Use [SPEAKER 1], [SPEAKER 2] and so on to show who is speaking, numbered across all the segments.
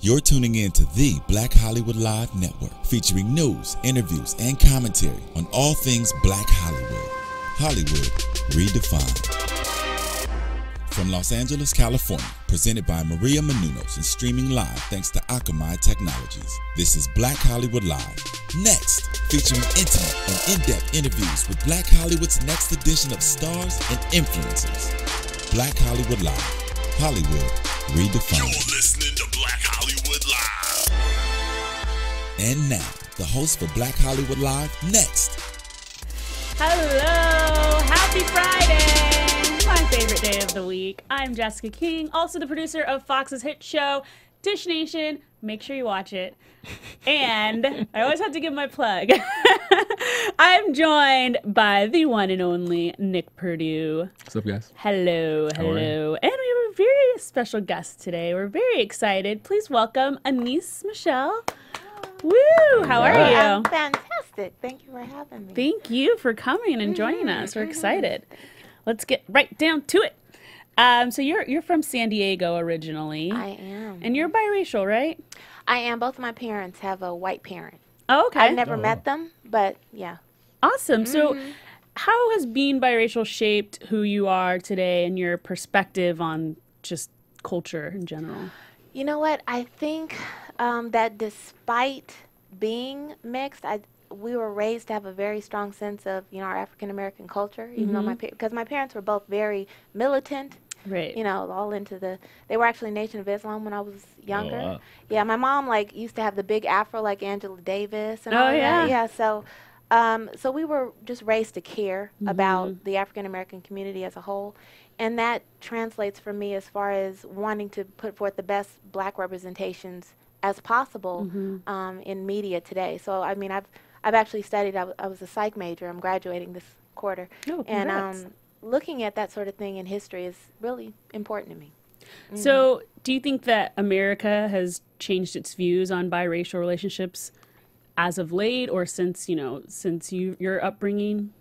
[SPEAKER 1] You're tuning in to the Black Hollywood Live Network, featuring news, interviews, and commentary on all things Black Hollywood. Hollywood redefined. From Los Angeles, California, presented by Maria Menounos and streaming live thanks to Akamai Technologies. This is Black Hollywood Live. Next, featuring intimate and in-depth interviews with Black Hollywood's next edition of stars and influencers. Black Hollywood Live. Hollywood redefined.
[SPEAKER 2] You're listening to Black Hollywood Live.
[SPEAKER 1] And now, the host for Black Hollywood Live, next.
[SPEAKER 3] Hello, happy Friday, my favorite day of the week. I'm Jessica King, also the producer of Fox's hit show, Dish Nation. Make sure you watch it. And I always have to give my plug. I'm joined by the one and only Nick Perdue.
[SPEAKER 4] What's up, guys?
[SPEAKER 3] Hello. And we have a very special guest today. We're very excited. Please welcome Anisse Michelle. Woo! How are you?
[SPEAKER 5] I'm fantastic. Thank you for having me.
[SPEAKER 3] Thank you for coming and joining us. We're excited. Let's get right down to it. So you're from San Diego originally.
[SPEAKER 5] I am.
[SPEAKER 3] And you're biracial, right?
[SPEAKER 5] I am. Both of my parents have a white parent.
[SPEAKER 3] Oh, okay.
[SPEAKER 5] I've never met them, but yeah.
[SPEAKER 3] Awesome. So how has being biracial shaped who you are today and your perspective on just culture in general?
[SPEAKER 5] You know what? I think that despite being mixed, we were raised to have a very strong sense of, our African American culture, even though because my parents were both very militant.
[SPEAKER 3] Right.
[SPEAKER 5] All into they were actually Nation of Islam when I was younger.
[SPEAKER 4] Oh, wow.
[SPEAKER 5] Yeah, my mom used to have the big afro like Angela Davis and
[SPEAKER 3] Oh,
[SPEAKER 5] all
[SPEAKER 3] yeah.
[SPEAKER 5] that. Yeah, so we were just raised to care about the African American community as a whole, and that translates for me as far as wanting to put forth the best Black representations as possible in media today. So I mean, I've actually studied. I was a psych major. I'm graduating this quarter,
[SPEAKER 3] Oh, congrats.
[SPEAKER 5] and looking at that sort of thing in history is really important to me.
[SPEAKER 3] So do you think that America has changed its views on biracial relationships as of late or since your upbringing?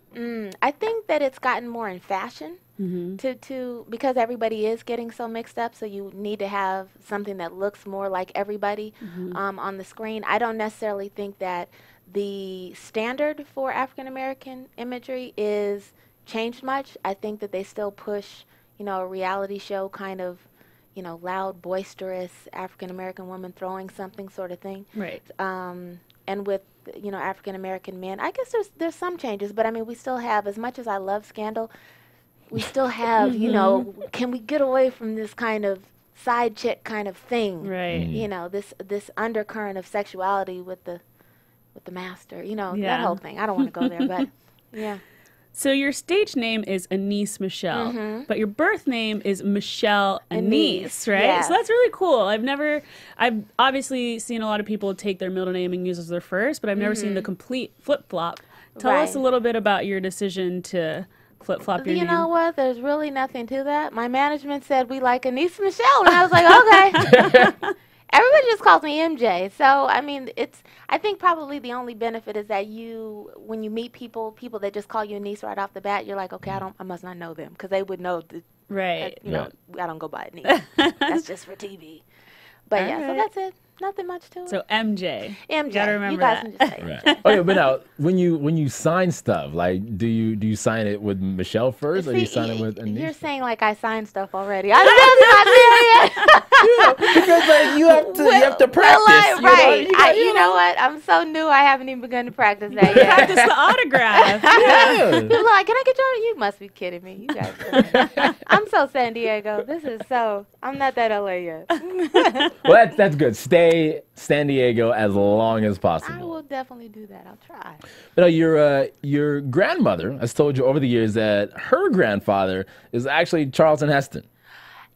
[SPEAKER 5] I think that it's gotten more in fashion because everybody is getting so mixed up, so you need to have something that looks more like everybody on the screen. I don't necessarily think that the standard for African American imagery is changed much. I think that they still push, a reality show kind of, loud, boisterous African American woman throwing something sort of thing.
[SPEAKER 3] Right.
[SPEAKER 5] And with, African American men, I guess there's some changes, but I mean, we still have, as much as I love Scandal, we still have, can we get away from this kind of side chick kind of thing?
[SPEAKER 3] Right.
[SPEAKER 5] This undercurrent of sexuality with the master, that whole thing. I don't want to go there, but yeah.
[SPEAKER 3] So your stage name is Anisse Michelle, but your birth name is Michelle Anisse, right?
[SPEAKER 5] yes.
[SPEAKER 3] So that's really cool. I've obviously seen a lot of people take their middle name and use as their first, but I've never seen the complete flip-flop. Tell us a little bit about your decision to flip-flop your name.
[SPEAKER 5] You know what? There's really nothing to that. My management said we like Anisse Michelle, and I was like, okay. Everybody just calls me MJ. So, I mean, I think probably the only benefit is that when you meet people that just call you Anisse right off the bat, you're like, okay, I must not know them, because they would know that,
[SPEAKER 3] right.
[SPEAKER 5] I don't go by Anisse. That's just for TV. But so that's it. Nothing much to it.
[SPEAKER 3] So MJ.
[SPEAKER 5] MJ.
[SPEAKER 3] You gotta remember
[SPEAKER 5] you guys
[SPEAKER 3] that.
[SPEAKER 5] can just say MJ.
[SPEAKER 4] Right. Okay, but now when you sign stuff, like do you sign it with Michelle first, or do you sign it with Anisse?
[SPEAKER 5] You're saying like I signed stuff already. I don't know.
[SPEAKER 4] Because you have to practice.
[SPEAKER 5] Right. You know what? I'm so new. I haven't even begun to practice that yet.
[SPEAKER 3] Practice the autograph.
[SPEAKER 4] Yeah.
[SPEAKER 5] People are like, can I get you? You must be kidding me. You guys. I'm so San Diego. I'm not that LA yet.
[SPEAKER 4] Well, that's good. Stay San Diego as long as possible.
[SPEAKER 5] I will definitely do that. I'll try.
[SPEAKER 4] But your grandmother has told you over the years that her grandfather is actually Charlton Heston.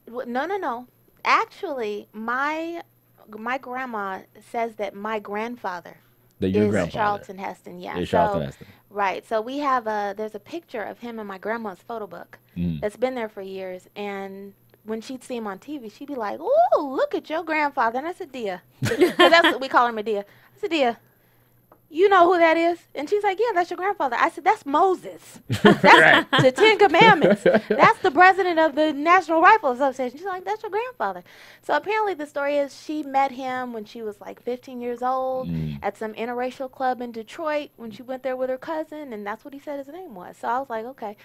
[SPEAKER 5] No. Actually, my grandma says that my grandfather is Charlton Heston. Yeah.
[SPEAKER 4] Is Charlton Heston.
[SPEAKER 5] Right. So we have there's a picture of him in my grandma's photo book that's been there for years, and when she'd see him on TV, she'd be like, "Ooh, look at your grandfather." And I said, "Dia." That's what we call him, a Dia. I said, "Dia, you know who that is? And she's like, yeah, that's your grandfather. I said, that's Moses. That's the 10 Commandments. That's the president of the National Rifle Association. She's like, that's your grandfather. So apparently the story is she met him when she was like 15 years old at some interracial club in Detroit when she went there with her cousin, and that's what he said his name was. So I was like, okay,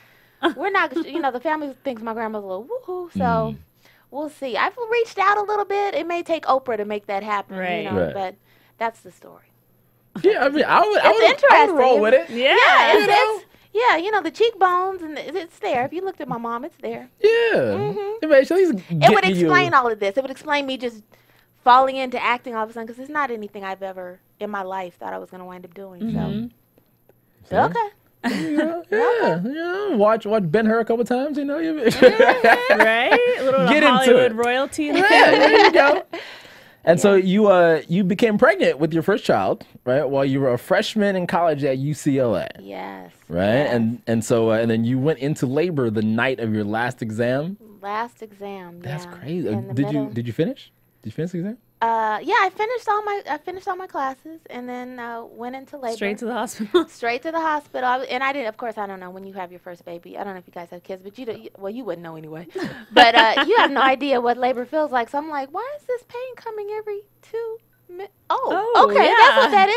[SPEAKER 5] we're not, the family thinks my grandmother's a little woohoo, so we'll see. I've reached out a little bit. It may take Oprah to make that happen, but that's the story.
[SPEAKER 4] Yeah, I mean, I would roll with it.
[SPEAKER 5] Yeah, the cheekbones, and it's there. If you looked at my mom, it's there.
[SPEAKER 4] Yeah.
[SPEAKER 5] It would explain all of this. It would explain me just falling into acting all of a sudden, because it's not anything I've ever in my life thought I was going to wind up doing. So, okay.
[SPEAKER 4] Watch Ben-Hur a couple times,
[SPEAKER 3] right? A little
[SPEAKER 4] Get
[SPEAKER 3] Hollywood
[SPEAKER 4] into it.
[SPEAKER 3] royalty.
[SPEAKER 4] There you go. And so you became pregnant with your first child, right? While you were a freshman in college at UCLA.
[SPEAKER 5] Yes.
[SPEAKER 4] Right?
[SPEAKER 5] Yes.
[SPEAKER 4] And so then you went into labor the night of your last exam.
[SPEAKER 5] Last exam.
[SPEAKER 4] That's
[SPEAKER 5] yeah.
[SPEAKER 4] crazy.
[SPEAKER 5] In
[SPEAKER 4] Did you finish? Did you finish the exam?
[SPEAKER 5] Yeah, I finished all my classes, and then went into labor.
[SPEAKER 3] Straight to the hospital.
[SPEAKER 5] Straight to the hospital. And I didn't. Of course, I don't know when you have your first baby. I don't know if you guys have kids, but you wouldn't know anyway. But you have no idea what labor feels like. So I'm like, why is this pain coming every 2 minutes? Oh, okay,
[SPEAKER 3] yeah.
[SPEAKER 5] that's what that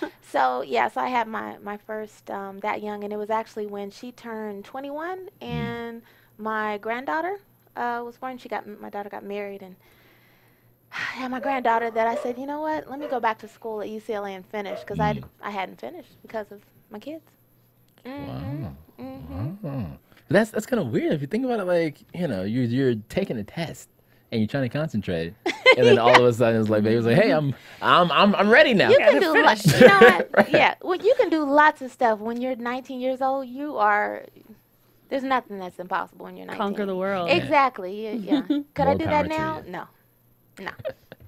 [SPEAKER 5] is. So so I had my first that young, and it was actually when she turned 21, and my granddaughter was born. My daughter got married, and I had my granddaughter that I said, you know what, let me go back to school at UCLA and finish, because I hadn't finished because of my kids.
[SPEAKER 4] Wow. That's kind of weird if you think about it. Like, you're taking a test and you're trying to concentrate, and then all of a sudden it's like, baby's like, hey, I'm ready now.
[SPEAKER 5] You can do, you know what?
[SPEAKER 4] Right.
[SPEAKER 5] Yeah, well, you can do lots of stuff when you're 19 years old. There's nothing that's impossible when you're 19.
[SPEAKER 3] Conquer the world.
[SPEAKER 5] Exactly. Yeah. Could I do that now?
[SPEAKER 4] You.
[SPEAKER 5] No.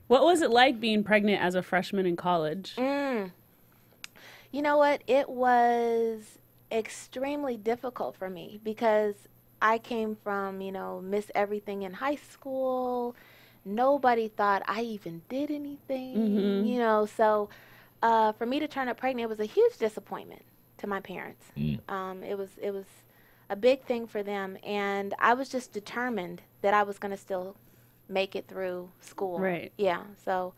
[SPEAKER 3] What was it like being pregnant as a freshman in college?
[SPEAKER 5] You know what? It was extremely difficult for me because I came from, miss everything in high school. Nobody thought I even did anything, So for me to turn up pregnant, it was a huge disappointment to my parents. It was a big thing for them, and I was just determined that I was going to still make it through school.
[SPEAKER 3] Right.
[SPEAKER 5] Yeah. So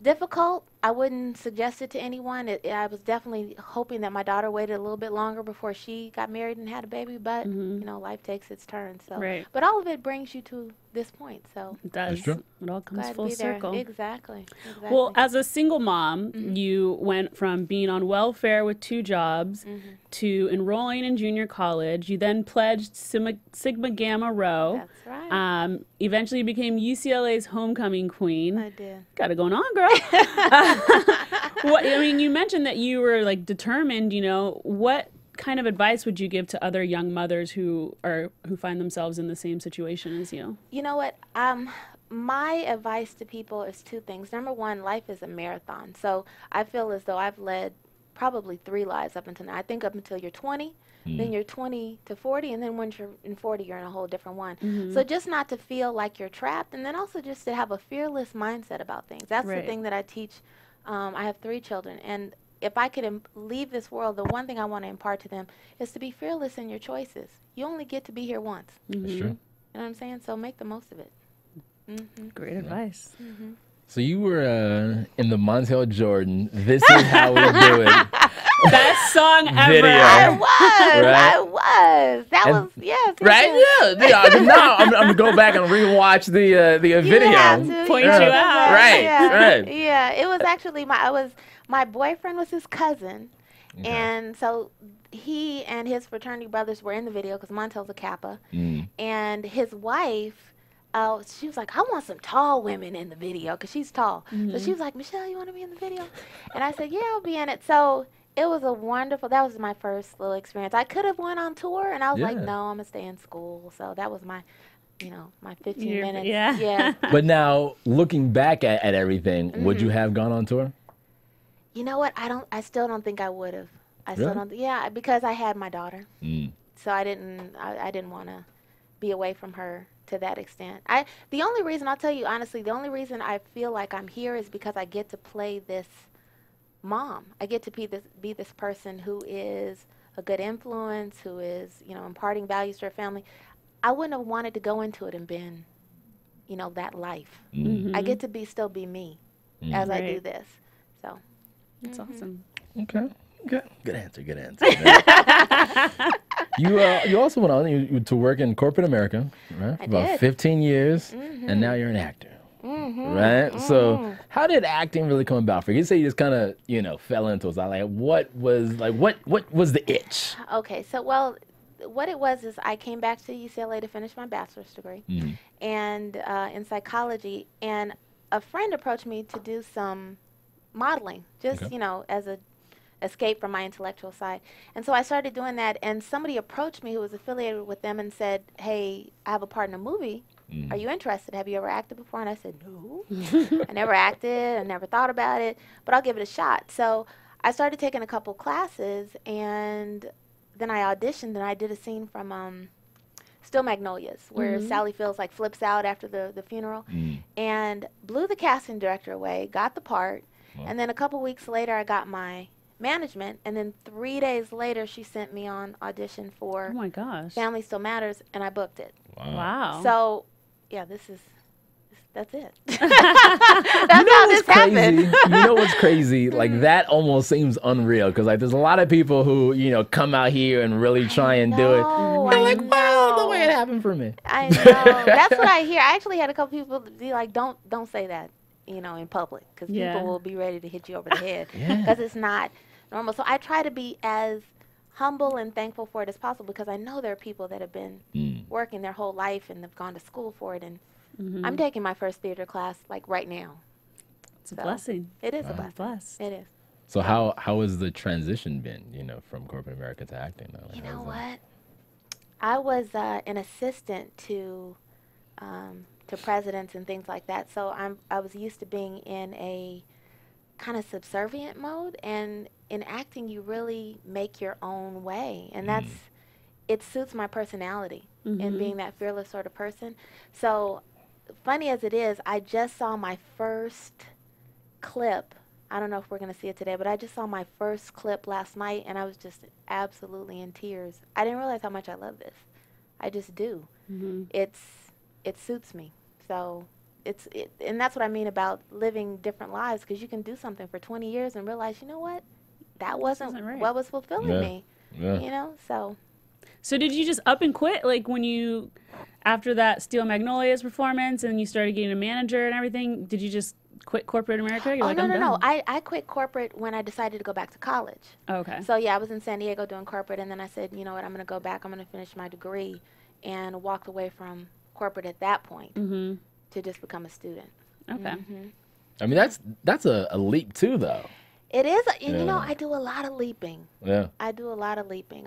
[SPEAKER 5] difficult. I wouldn't suggest it to anyone. I was definitely hoping that my daughter waited a little bit longer before she got married and had a baby, but life takes its turn. So,
[SPEAKER 3] right.
[SPEAKER 5] But all of it brings you to this point. So
[SPEAKER 3] it does.
[SPEAKER 4] That's true.
[SPEAKER 3] It all comes
[SPEAKER 5] glad
[SPEAKER 3] full
[SPEAKER 5] to be there.
[SPEAKER 3] circle.
[SPEAKER 5] Exactly.
[SPEAKER 3] Well, as a single mom, you went from being on welfare with 2 jobs to enrolling in junior college. You then pledged Sigma Gamma Rho.
[SPEAKER 5] That's right.
[SPEAKER 3] Eventually you became UCLA's homecoming queen.
[SPEAKER 5] I did.
[SPEAKER 3] Got it going on, girl. You mentioned that you were determined, what kind of advice would you give to other young mothers who find themselves in the same situation as you?
[SPEAKER 5] You know what? My advice to people is 2 things. Number 1, life is a marathon. So I feel as though I've led probably 3 lives up until now. I think up until you're 20, then you're 20 to 40, and then once you're in 40, you're in a whole different one. So just not to feel like you're trapped, and then also just to have a fearless mindset about things. That's the thing that I teach. I have 3 children, and if I could leave this world, the one thing I want to impart to them is to be fearless in your choices. You only get to be here once.
[SPEAKER 4] That's true.
[SPEAKER 5] You know what I'm saying? So make the most of it.
[SPEAKER 3] Great advice.
[SPEAKER 4] So you were in the Montel Jordan, This Is How We Do It.
[SPEAKER 3] Best song ever.
[SPEAKER 4] Video.
[SPEAKER 5] I was. That was, yes.
[SPEAKER 4] Right? Yeah. Now I'm going to go back and rewatch the video.
[SPEAKER 5] Have to.
[SPEAKER 3] Point you out.
[SPEAKER 4] Right.
[SPEAKER 5] Yeah. It was actually my boyfriend was his cousin. Okay. And so he and his fraternity brothers were in the video because Montel's a Kappa. And his wife, she was like, I want some tall women in the video because she's tall. So she was like, Michelle, you want to be in the video? And I said, yeah, I'll be in it. So it was that was my first little experience. I could have went on tour, and I was like, no, I'm going to stay in school. So that was my, my 15 minutes. Yeah.
[SPEAKER 4] But now, looking back at everything, would you have gone on tour?
[SPEAKER 5] You know what? I still don't think I would have. Still don't. Yeah, because I had my daughter. So I didn't want to be away from her to that extent. The only reason, I'll tell you honestly, the only reason I feel like I'm here is because I get to play this mom. I get to be this person who is a good influence, who is, imparting values to her family. I wouldn't have wanted to go into it and been, that life. I get to still be me as I do this. So
[SPEAKER 3] that's awesome.
[SPEAKER 4] Okay. Good answer. You also went on to work in corporate America, right? For about 15 years, and now you're an actor. Right? So how did acting really come about for you? You say you just kind of, fell into it. Like, what was the itch?
[SPEAKER 5] Okay, so what it was is I came back to UCLA to finish my bachelor's degree and in psychology, and a friend approached me to do some modeling, just, as a escape from my intellectual side. And so I started doing that, and somebody approached me who was affiliated with them and said, hey, I have a part in a movie. Are you interested? Have you ever acted before? And I said, no. I never acted. I never thought about it, but I'll give it a shot. So I started taking a couple classes, and then I auditioned, and I did a scene from Still Magnolias, where Sally Fields flips out after the funeral, and blew the casting director away, got the part, and then a couple weeks later I got my management, and then 3 days later she sent me on audition for
[SPEAKER 3] Oh my gosh.
[SPEAKER 5] Family Still Matters, and I booked it.
[SPEAKER 3] Wow.
[SPEAKER 5] So yeah, that's it. That's how this happened.
[SPEAKER 4] You know what's crazy? Like, that almost seems unreal, because there's a lot of people who come out here and really try and do it. They're like, wow, the way it happened for me.
[SPEAKER 5] I know. That's what I hear. I actually had a couple people be like, don't say that, in public, because people will be ready to hit you over the head, because it's not normal. So I try to be as humble and thankful for it as possible, because I know there are people that have been working their whole life and have gone to school for it, and I'm taking my first theater class right now.
[SPEAKER 3] It's a blessing.
[SPEAKER 5] It is a blessing.
[SPEAKER 3] Blessed.
[SPEAKER 5] It is.
[SPEAKER 4] So how has the transition been, from corporate America to acting?
[SPEAKER 5] You know what? I was an assistant to presidents and things like that, so I was used to being in a kind of subservient mode, and in acting you really make your own way, and it suits my personality and being that fearless sort of person. So funny as it is, I just saw my first clip. I don't know if we're going to see it today, but I just saw my first clip last night, and I was just absolutely in tears. I didn't realize how much I love this. I just do. It suits me. So and that's what I mean about living different lives, because you can do something for 20 years and realize, you know what, that wasn't
[SPEAKER 3] right.
[SPEAKER 5] what was fulfilling me.
[SPEAKER 3] So did you just up and quit, after that Steel Magnolias performance, and you started getting a manager and everything? Did you just quit corporate America? You're
[SPEAKER 5] no. I quit corporate when I decided to go back to college.
[SPEAKER 3] Okay.
[SPEAKER 5] So yeah, I was in San Diego doing corporate, and then I said, you know what, I'm going to go back. I'm going to finish my degree, and walked away from corporate at that point to just become a student.
[SPEAKER 3] Okay.
[SPEAKER 4] I mean, that's a leap too, though.
[SPEAKER 5] It is. I do a lot of leaping.
[SPEAKER 4] Yeah.
[SPEAKER 5] I do a lot of leaping.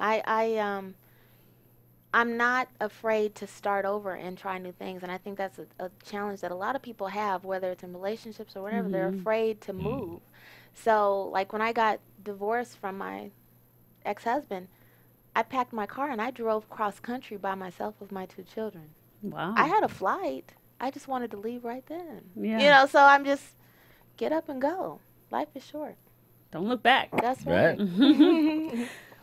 [SPEAKER 5] I'm not afraid to start over and try new things, and I think that's a challenge that a lot of people have, whether it's in relationships or whatever. They're afraid to move. So, when I got divorced from my ex-husband, I packed my car and I drove cross country by myself with my 2 children.
[SPEAKER 3] Wow.
[SPEAKER 5] I had a flight. I just wanted to leave right then.
[SPEAKER 3] Yeah.
[SPEAKER 5] So I'm just get up and go. Life is short.
[SPEAKER 3] Don't look back.
[SPEAKER 5] That's right.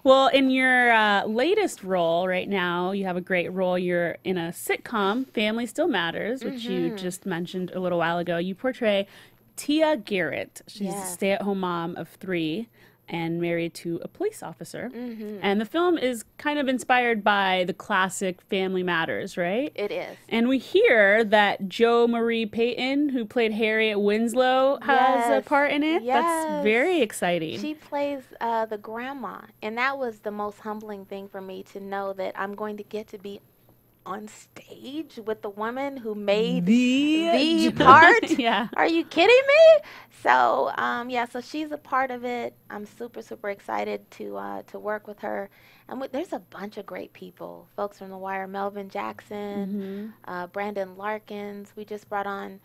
[SPEAKER 3] Well, in your latest role right now, you have a great role. You're in a sitcom, Family Still Matters, which you just mentioned a little while ago. You portray Tia Garrett. She's a stay-at-home mom of 3 and married to a police officer. And the film is kind of inspired by the classic Family Matters, right?
[SPEAKER 5] It is.
[SPEAKER 3] And we hear that Jo Marie Payton, who played Harriet Winslow, has a part in it.
[SPEAKER 5] Yes.
[SPEAKER 3] That's very exciting.
[SPEAKER 5] She plays the grandma, and that was the most humbling thing for me, to know that I'm going to get to be on stage with the woman who made the part.
[SPEAKER 3] Yeah.
[SPEAKER 5] Are you kidding me? So so she's a part of it. I'm super excited to work with her. And there's a bunch of great people, folks from The Wire, Melvin Jackson, Brandon Larkins. We just brought on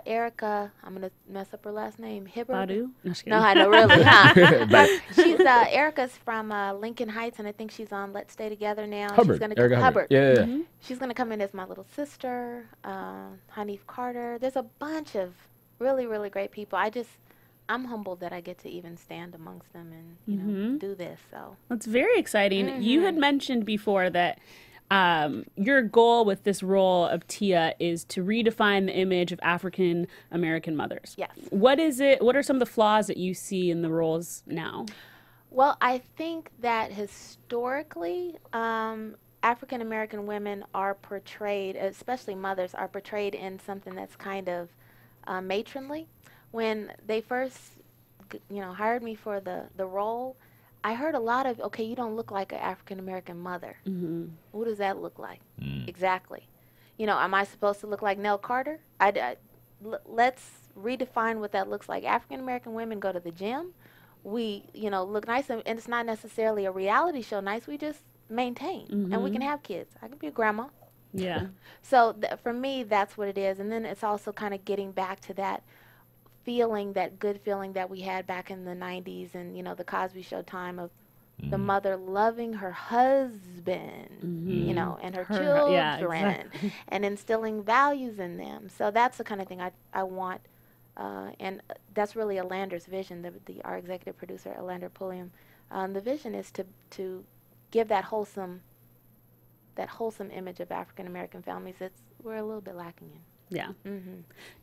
[SPEAKER 5] Erica, I'm going to mess up her last name, Hibbert.
[SPEAKER 3] Perdue?
[SPEAKER 5] No, I know, really, huh? She's, Erica's from Lincoln Heights, and I think she's on Let's Stay Together now.
[SPEAKER 4] Hubbard.
[SPEAKER 5] She's gonna
[SPEAKER 4] Erica Hubbard. Yeah.
[SPEAKER 5] She's going to come in as my little sister, Hanif Carter. There's a bunch of really great people. I'm humbled that I get to even stand amongst them and you know do this. So
[SPEAKER 3] That's very exciting. You had mentioned before that your goal with this role of Tia is to redefine the image of African American mothers.
[SPEAKER 5] Yes.
[SPEAKER 3] What is it? What are some of the flaws that you see in the roles now?
[SPEAKER 5] well, I think that historically, African American women are portrayed, especially mothers, are portrayed in something that's kind of matronly. When they first, hired me for the role, I heard a lot of, okay, you don't look like an African American mother. What does that look like? Exactly. Am I supposed to look like Nell Carter? Let's redefine what that looks like. African American women go to the gym. We, look nice, and it's not necessarily a reality show nice. We just maintain, and we can have kids. I can be a grandma.
[SPEAKER 3] Yeah.
[SPEAKER 5] So for me, that's what it is. And then it's also kind of getting back to that feeling, that good feeling that we had back in the 90s and, the Cosby Show time of the mother loving her husband, and her children,
[SPEAKER 3] yeah, exactly.
[SPEAKER 5] and instilling values in them. So that's the kind of thing I want. And that's really Alander's vision, our executive producer, Alander Pulliam. The vision is to give that wholesome image of African American families that we're a little bit lacking in.
[SPEAKER 3] Yeah.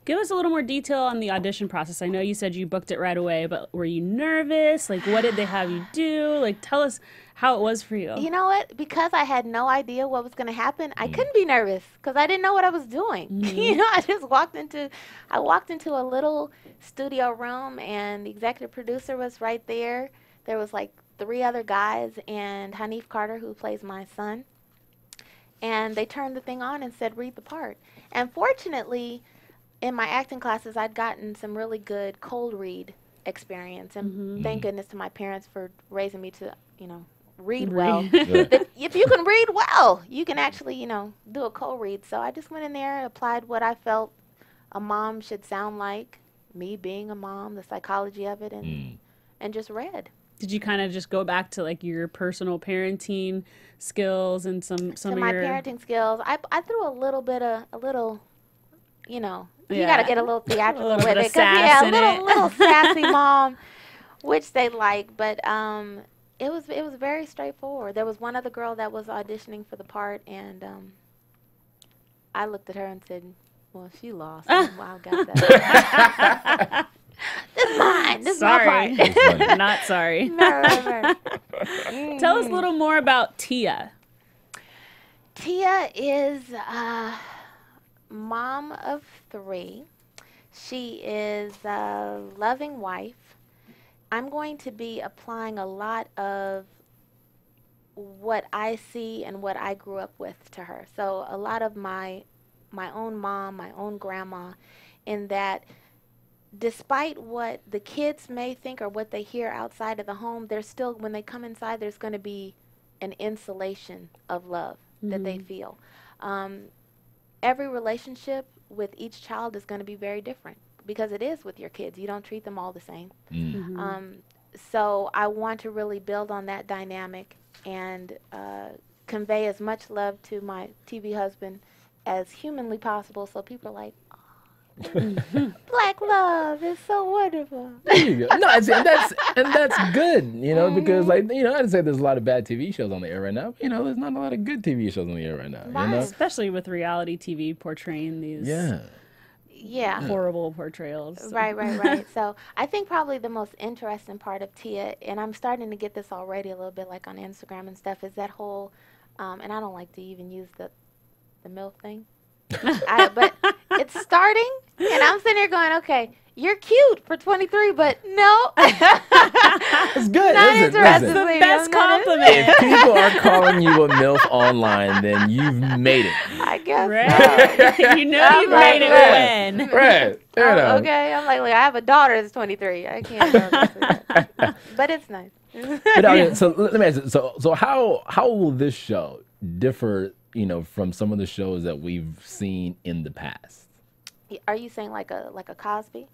[SPEAKER 3] Give us a little more detail on the audition process. I know you said you booked it right away, but were you nervous? Like, what did they have you do? Like, tell us how it was for you.
[SPEAKER 5] You know what? Because I had no idea what was going to happen, I couldn't be nervous because I didn't know what I was doing. I just walked into a little studio room, and the executive producer was right there. There was like 3 other guys and Hanif Carter, who plays my son. And they turned the thing on and said, read the part. And fortunately, in my acting classes, I'd gotten some really good cold read experience. And thank goodness to my parents for raising me to, read well. That if you can read well, you can actually, do a cold read. So I just went in there, applied what I felt a mom should sound like, me being a mom, the psychology of it, and just read.
[SPEAKER 3] Did you kind of just go back to like your personal parenting skills and some
[SPEAKER 5] to
[SPEAKER 3] of
[SPEAKER 5] my
[SPEAKER 3] your
[SPEAKER 5] parenting skills? I threw a little, you got to get a little theatrical with
[SPEAKER 3] bit of
[SPEAKER 5] it.
[SPEAKER 3] sass in it.
[SPEAKER 5] Little sassy mom, which they like. But it was very straightforward. There was one other girl that was auditioning for the part, and I looked at her and said, well, she lost. Wow, got that. This is mine. This
[SPEAKER 3] sorry.
[SPEAKER 5] is my part.
[SPEAKER 3] Not sorry.
[SPEAKER 5] Right.
[SPEAKER 3] Tell us a little more about Tia.
[SPEAKER 5] Tia is a mom of 3. She is a loving wife. I'm going to be applying a lot of what I see and what I grew up with to her. So a lot of my own mom, my own grandma, in that despite what the kids may think or what they hear outside of the home, there's still, when they come inside, there's going to be an insulation of love that they feel. Every relationship with each child is going to be very different because it is with your kids. You don't treat them all the same. So I want to really build on that dynamic and convey as much love to my TV husband as humanly possible, so people are like, Black love is so wonderful.
[SPEAKER 4] There you go. No, and that's good, because I'd say there's a lot of bad TV shows on the air right now. But, there's not a lot of good TV shows on the air right now.
[SPEAKER 5] Right.
[SPEAKER 3] Especially with reality TV portraying these horrible portrayals.
[SPEAKER 5] Right. So I think probably the most interesting part of Tia, and I'm starting to get this already a little bit like on Instagram and stuff, is that whole, and I don't like to even use the MILF thing. But it's starting, and I'm sitting here going, okay, you're cute for 23, but no.
[SPEAKER 4] It's good, isn't it?
[SPEAKER 3] That's the best compliment.
[SPEAKER 4] If people are calling you a MILF online, then you've made it.
[SPEAKER 5] I guess
[SPEAKER 3] right.
[SPEAKER 5] so.
[SPEAKER 3] You've made it when.
[SPEAKER 4] Right.
[SPEAKER 5] Okay, I'm like, I have a daughter that's 23. I can't do that. But it's nice.
[SPEAKER 4] But so let me ask you, so how will this show differ, from some of the shows that we've seen in the past?
[SPEAKER 5] Are you saying like a Cosby?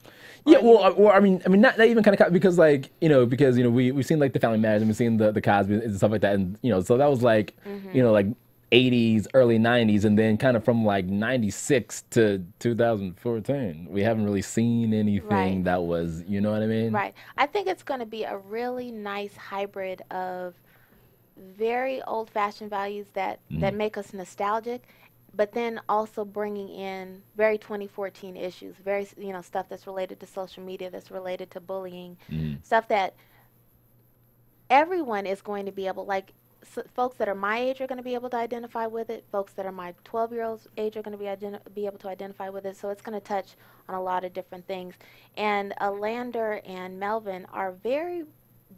[SPEAKER 4] Yeah, or I mean, not even kind of, because we've seen like the Family Matters, and we've seen the Cosby and stuff like that, and so that was like, like 80s, early 90s, and then kind of from like 96 to 2014, we haven't really seen anything that was, you know what I mean?
[SPEAKER 5] Right. I think it's going to be a really nice hybrid of very old-fashioned values that make us nostalgic, but then also bringing in very 2014 issues, very, stuff that's related to social media, that's related to bullying, stuff that everyone is going to be able, like, folks that are my age are going to be able to identify with it. Folks that are my 12-year-old age are going to be able to identify with it. So it's going to touch on a lot of different things. And Lander and Melvin are very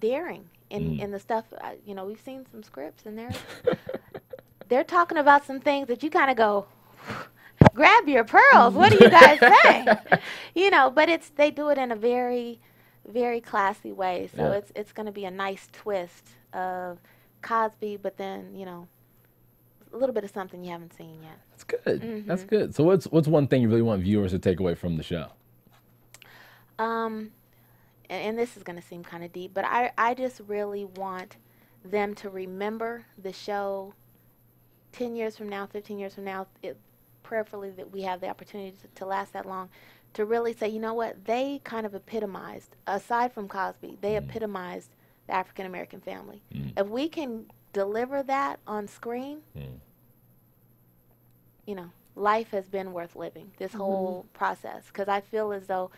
[SPEAKER 5] daring in the stuff. We've seen some scripts, and they're talking about some things that you kind of go, grab your pearls. What are you guys saying? But they do it in a very, very classy way. So it's going to be a nice twist of Cosby, but then, a little bit of something you haven't seen yet.
[SPEAKER 4] That's good. That's good. So what's one thing you really want viewers to take away from the show?
[SPEAKER 5] And this is going to seem kind of deep, but I just really want them to remember the show 10 years from now, 15 years from now, prayerfully that we have the opportunity to last that long, to really say, you know what, they kind of epitomized, aside from Cosby, they epitomized the African-American family. If we can deliver that on screen, life has been worth living, this whole process. Because I feel as though,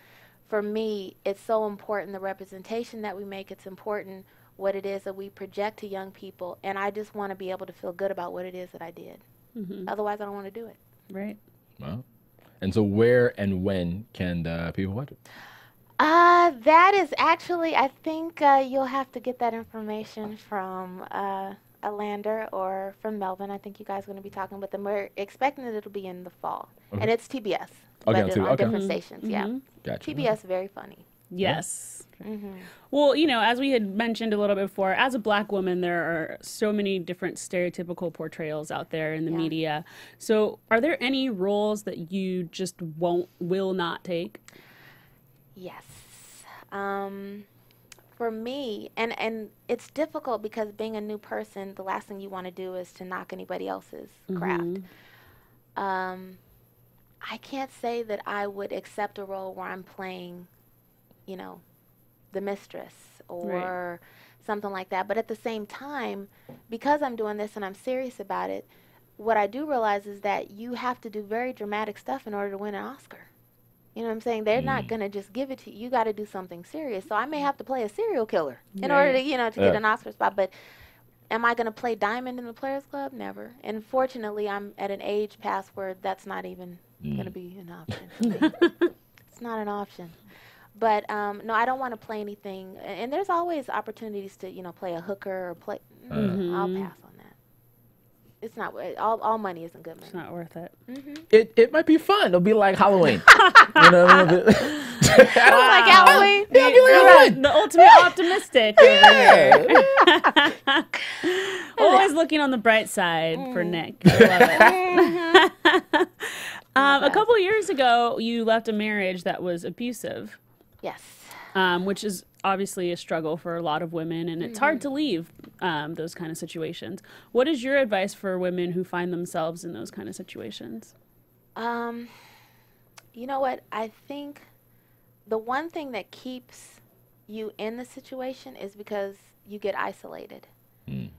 [SPEAKER 5] for me, it's so important, the representation that we make, it's important what it is that we project to young people, and I just want to be able to feel good about what it is that I did. Otherwise, I don't want to do it.
[SPEAKER 3] Right.
[SPEAKER 4] Well, and so where and when can people watch it?
[SPEAKER 5] That is actually, I think you'll have to get that information from Lander or from Melvin. I think you guys are going to be talking with them. We're expecting that it'll be in the fall. And it's TBS.
[SPEAKER 4] Okay,
[SPEAKER 5] but on different stations, yeah.
[SPEAKER 4] Gotcha.
[SPEAKER 5] TBS, very funny.
[SPEAKER 3] Yes. Well, as we had mentioned a little bit before, as a Black woman, there are so many different stereotypical portrayals out there in the media. So are there any roles that you just will not take?
[SPEAKER 5] Yes. For me, and it's difficult because being a new person, the last thing you want to do is to knock anybody else's craft. I can't say that I would accept a role where I'm playing, the mistress or something like that. But at the same time, because I'm doing this and I'm serious about it, what I do realize is that you have to do very dramatic stuff in order to win an Oscar. You know what I'm saying? They're not going to just give it to you. You got to do something serious. So I may have to play a serial killer in order to, to get an Oscar spot. But am I going to play Diamond in the Players Club? Never. And fortunately, I'm at an age past where that's not even going to be an option for me. It's not an option. But, no, I don't want to play anything. And there's always opportunities to, play a hooker or play. I'll pass on that. It's not, all money isn't good money.
[SPEAKER 3] It's not worth it.
[SPEAKER 4] It might be fun. It'll be like Halloween. You know what I mean?
[SPEAKER 5] I don't like Halloween.
[SPEAKER 4] Yeah, be like Halloween.
[SPEAKER 3] The ultimate optimistic. Always looking on the bright side for Nick. I love it. A couple years ago, you left a marriage that was abusive.
[SPEAKER 5] Yes.
[SPEAKER 3] Which is obviously a struggle for a lot of women, and it's hard to leave those kind of situations. What is your advice for women who find themselves in those kind of situations?
[SPEAKER 5] You know what? I think the one thing that keeps you in the situation is because you get isolated.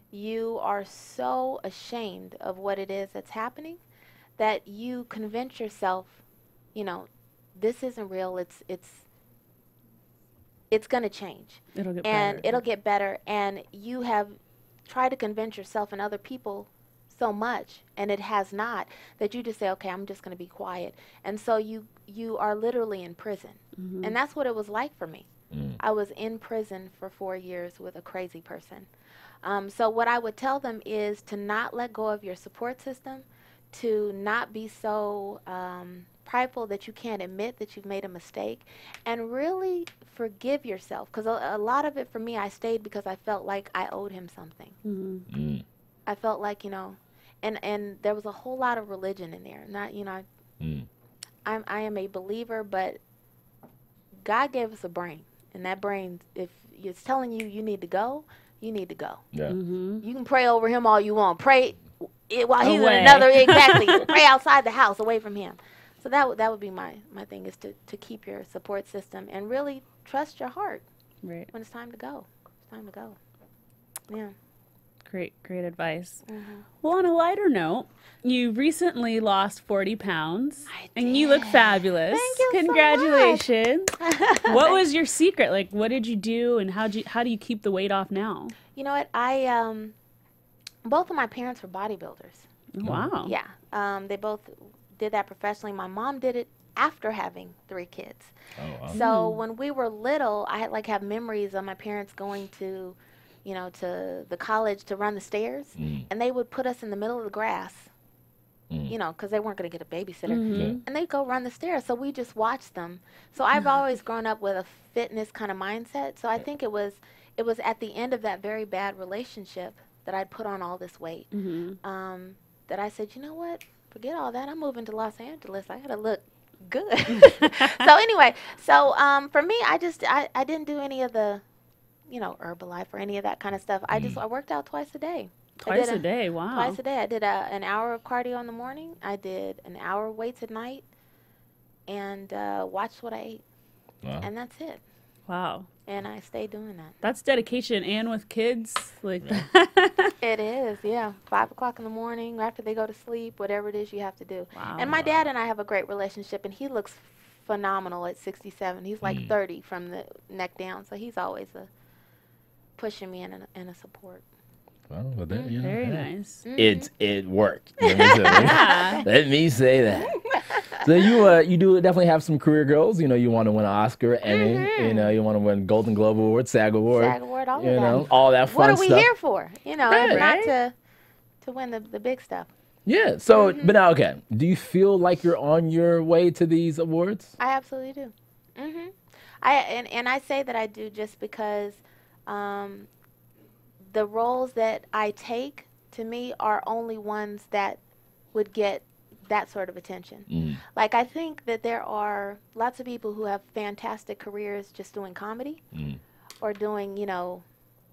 [SPEAKER 5] You are so ashamed of what it is that's happening that you convince yourself, this isn't real. It's going to change.
[SPEAKER 3] It'll get
[SPEAKER 5] and
[SPEAKER 3] better.
[SPEAKER 5] it'll get better. And you have tried to convince yourself and other people so much, and it has not, that you just say, okay, I'm just going to be quiet. And so you are literally in prison. And that's what it was like for me. I was in prison for 4 years with a crazy person. So what I would tell them is to not let go of your support system, to not be so prideful that you can't admit that you've made a mistake, and really forgive yourself. Because a lot of it for me, I stayed because I felt like I owed him something. I felt like, and there was a whole lot of religion in there. Not, I am a believer, but God gave us a brain. And that brain, if it's telling you you need to go, you need to go.
[SPEAKER 4] Yeah.
[SPEAKER 5] You can pray over him all you want. Pray while he's
[SPEAKER 3] Away.
[SPEAKER 5] in another, exactly, pray outside the house, away from him. So that would be my thing, is to keep your support system and really trust your heart
[SPEAKER 3] Right.
[SPEAKER 5] when it's time to go. It's time to go. Yeah.
[SPEAKER 3] Great advice.
[SPEAKER 5] Mm-hmm.
[SPEAKER 3] Well, on a lighter note, you recently lost 40 pounds.
[SPEAKER 5] I
[SPEAKER 3] And you look
[SPEAKER 5] did.
[SPEAKER 3] fabulous.
[SPEAKER 5] Thank you so much.
[SPEAKER 3] Congratulations. What was your secret? Like, what did you do, and how do you keep the weight off now?
[SPEAKER 5] You know what? Both of my parents were bodybuilders.
[SPEAKER 3] Wow.
[SPEAKER 5] Yeah. They both did that professionally. My mom did it after having 3 kids.
[SPEAKER 4] Oh, wow.
[SPEAKER 5] So when we were little, I had have memories of my parents going to, to the college to run the stairs, and they would put us in the middle of the grass, because they weren't going to get a babysitter, and they'd go run the stairs. So we just watched them. So I've always grown up with a fitness kind of mindset. So I think it was at the end of that very bad relationship that I'd put on all this weight. That I said, you know what? Forget all that. I'm moving to Los Angeles. I got to look good. So anyway, for me, I didn't do any of the, Herbalife or any of that kind of stuff. I worked out twice a day.
[SPEAKER 3] Twice a day. Wow.
[SPEAKER 5] Twice a day. I did an hour of cardio in the morning. I did an hour of weights at night, and watched what I ate.
[SPEAKER 4] Wow.
[SPEAKER 5] And that's it.
[SPEAKER 3] Wow.
[SPEAKER 5] And I stayed doing that.
[SPEAKER 3] That's dedication, and with kids, like
[SPEAKER 5] It is, yeah. 5 o'clock in the morning, after they go to sleep, whatever it is you have to do.
[SPEAKER 3] Wow.
[SPEAKER 5] And my dad and I have a great relationship, and he looks phenomenal at 67. He's like 30 from the neck down, so he's always pushing me and a support.
[SPEAKER 4] Well, but that,
[SPEAKER 3] very nice.
[SPEAKER 4] It worked. Let me say that. So you do definitely have some career goals. You want to win an Oscar, Emmy. You want to win Golden Globe Award, SAG Award.
[SPEAKER 5] SAG Award, all of that.
[SPEAKER 4] All that fun
[SPEAKER 5] What are we
[SPEAKER 4] stuff.
[SPEAKER 5] here for? If not to win the big stuff.
[SPEAKER 4] Yeah. So, but now, okay. Do you feel like you're on your way to these awards?
[SPEAKER 5] I absolutely do. I say that I do just because the roles that I take, to me, are only ones that would get that sort of attention. Like, I think that there are lots of people who have fantastic careers just doing comedy or doing,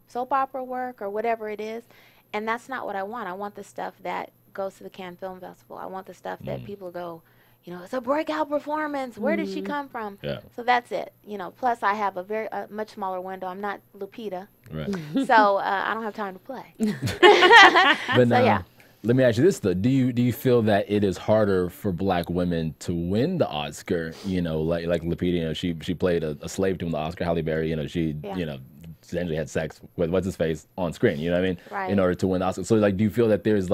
[SPEAKER 5] soap opera work or whatever it is, and that's not what I want. I want the stuff that goes to the Cannes Film Festival. I want the stuff that people go, it's a breakout performance. Where did she come from?
[SPEAKER 4] Yeah.
[SPEAKER 5] So that's it. Plus I have a much smaller window. I'm not Lupita.
[SPEAKER 4] Right.
[SPEAKER 5] So I don't have time to play.
[SPEAKER 4] But
[SPEAKER 5] So, yeah.
[SPEAKER 4] Let me ask you this though: Do you feel that it is harder for Black women to win the Oscar? Like Lupita, she played a slave to win the Oscar. Halle Berry, she essentially had sex with what's his face on screen. You know what I mean?
[SPEAKER 5] Right.
[SPEAKER 4] In order to win the Oscar. So do you feel that there's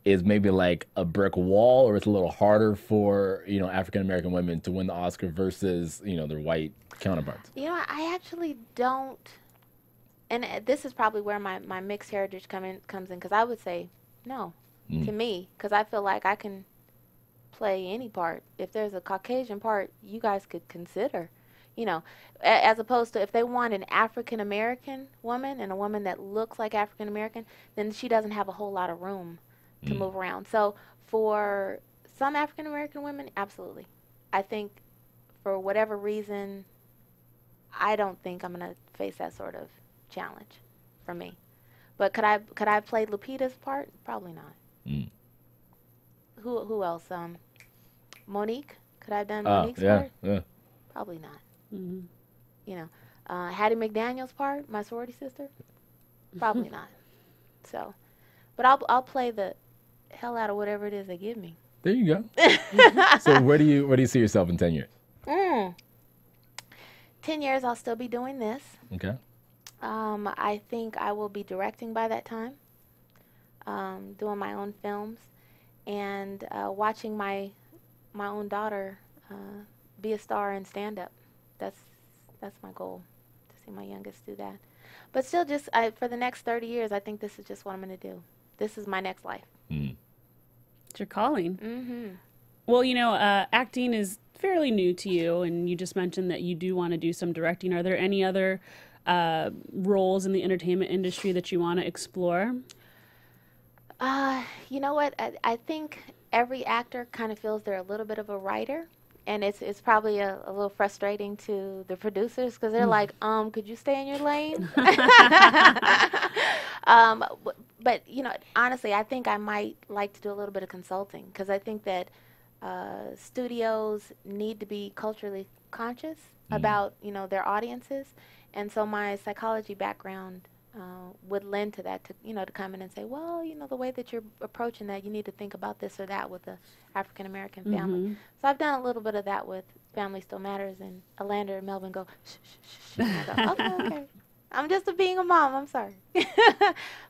[SPEAKER 4] is maybe a brick wall, or it's a little harder for African American women to win the Oscar versus their white counterparts?
[SPEAKER 5] I actually don't, and this is probably where my mixed heritage comes in, because I would say no to me, because I feel like I can play any part. If there's a Caucasian part, you guys could consider, as opposed to if they want an African American woman and a woman that looks like African American, then she doesn't have a whole lot of room to move around. So for some African American women, absolutely. I think for whatever reason, I don't think I'm gonna face that sort of challenge for me. But could I play Lupita's part? Probably not. Who else? Monique? Could I have done Monique's part?
[SPEAKER 4] Yeah.
[SPEAKER 5] Probably not. Hattie McDaniel's part, my sorority sister? Probably not. So, but I'll play the hell out of whatever it is they give me.
[SPEAKER 4] There you go. So where do you see yourself in 10 years?
[SPEAKER 5] 10 years, I'll still be doing this.
[SPEAKER 4] Okay.
[SPEAKER 5] I think I will be directing by that time, doing my own films, and watching my own daughter be a star in stand-up. That's my goal, to see my youngest do that. But still, just for the next 30 years, I think this is just what I'm going to do. This is my next life.
[SPEAKER 3] It's your calling. Well, acting is fairly new to you, and you just mentioned that you do want to do some directing. Are there any other roles in the entertainment industry that you want to explore?
[SPEAKER 5] You know what? I think every actor kind of feels they're a little bit of a writer. And it's probably a little frustrating to the producers, because they're like, could you stay in your lane? but you know, honestly, I think I might like to do a little bit of consulting because I think that studios need to be culturally conscious about, you know, their audiences, and so my psychology background would lend to that, to, you know, to come in and say, well, you know, the way that you're approaching that, you need to think about this or that with the African American family. So I've done a little bit of that with Family Still Matters, and Alander and Melvin go, shh, shh, shh, shh. And I go, okay, okay. I'm just being a mom, I'm sorry.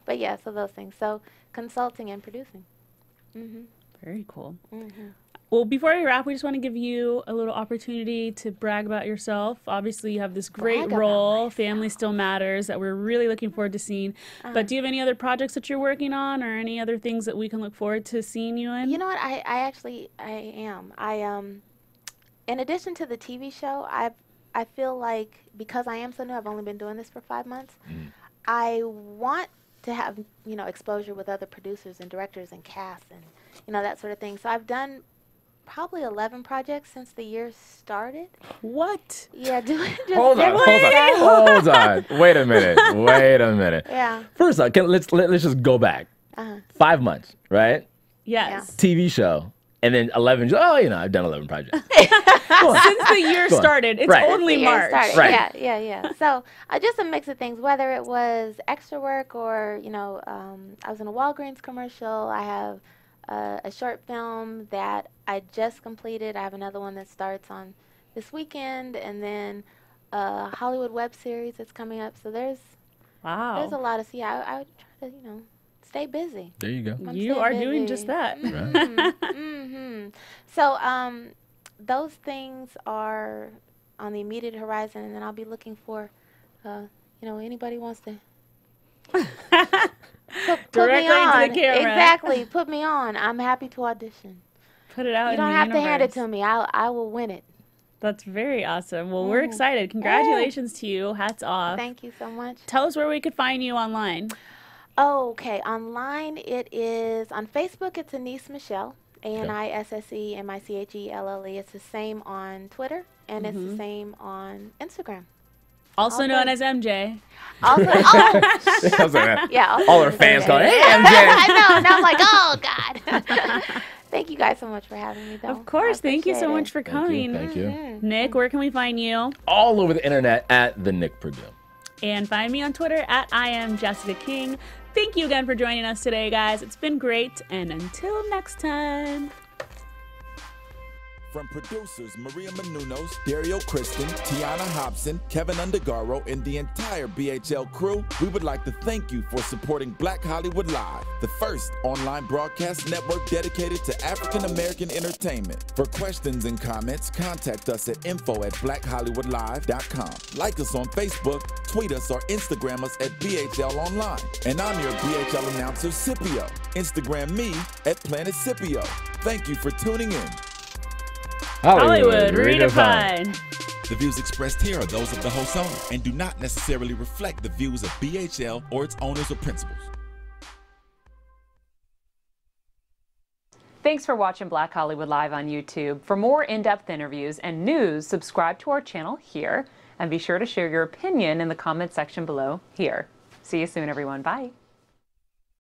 [SPEAKER 5] But yeah, so those things. So consulting and producing.
[SPEAKER 3] Very cool. Well, before we wrap, we just want to give you a little opportunity to brag about yourself. Obviously, you have this great role, Family Still Matters, that we're really looking forward to seeing. But do you have any other projects that you're working on, or any other things that we can look forward to seeing you in?
[SPEAKER 5] You know what? I actually am. In addition to the TV show, I feel like because I am so new, I've only been doing this for 5 months. I want to have, you know, exposure with other producers and directors and casts and, you know, that sort of thing. So I've done probably 11 projects since the year started.
[SPEAKER 3] What?
[SPEAKER 5] Yeah, doing just
[SPEAKER 4] Hold on. Wait a minute.
[SPEAKER 5] Yeah.
[SPEAKER 4] First off, let's just go back. 5 months, right?
[SPEAKER 3] Yes.
[SPEAKER 4] TV show. And then 11, oh, you know, I've done 11 projects.
[SPEAKER 3] Since the year started, it's only March.
[SPEAKER 5] Right. Yeah. So just a mix of things, whether it was extra work or, you know, I was in a Walgreens commercial. I have a short film that I just completed. I have another one that starts on this weekend, and then a Hollywood web series that's coming up. So there's a lot of, I would try to, you know, stay busy.
[SPEAKER 4] There you go.
[SPEAKER 3] You are doing just that.
[SPEAKER 5] So those things are on the immediate horizon, and then I'll be looking for, you know, anybody wants to put me on.
[SPEAKER 3] Into the camera.
[SPEAKER 5] Exactly, put me on. I'm happy to audition.
[SPEAKER 3] Put it out.
[SPEAKER 5] You don't have to hand it to me. I will win it.
[SPEAKER 3] That's very awesome. Well, we're excited. Congratulations to you. Hats off.
[SPEAKER 5] Thank you so much.
[SPEAKER 3] Tell us where we could find you online.
[SPEAKER 5] Okay, online it is, on Facebook it's Anisse Michelle, ANISSEMICHELLE. It's the same on Twitter, and it's the same on Instagram.
[SPEAKER 3] Also known as MJ.
[SPEAKER 5] Also, yeah.
[SPEAKER 4] All our fans going, hey, MJ.
[SPEAKER 5] I know, and I'm like, oh, God. Thank you guys so much for having me, though.
[SPEAKER 3] Of course. Thank you so much for coming.
[SPEAKER 4] Thank you.
[SPEAKER 3] Nick, where can we find you?
[SPEAKER 4] All over the internet at the Nick Perdue.
[SPEAKER 3] And find me on Twitter at I am Jessica King. Thank you again for joining us today, guys. It's been great. And until next time.
[SPEAKER 1] From producers Maria Menounos, Dario Kristen, Tiana Hobson, Kevin Undergaro, and the entire BHL crew, we would like to thank you for supporting Black Hollywood Live, the first online broadcast network dedicated to African American entertainment. For questions and comments, contact us at info@blackhollywoodlive.com. Like us on Facebook, tweet us, or Instagram us at BHL Online. And I'm your BHL announcer, Scipio. Instagram me at Planet Scipio. Thank you for tuning in.
[SPEAKER 3] Hollywood Redefined.
[SPEAKER 1] The views expressed here are those of the host only and do not necessarily reflect the views of BHL or its owners or principals.
[SPEAKER 6] Thanks for watching Black Hollywood Live on YouTube. For more in-depth interviews and news, subscribe to our channel here, and be sure to share your opinion in the comment section below here. See you soon, everyone. Bye.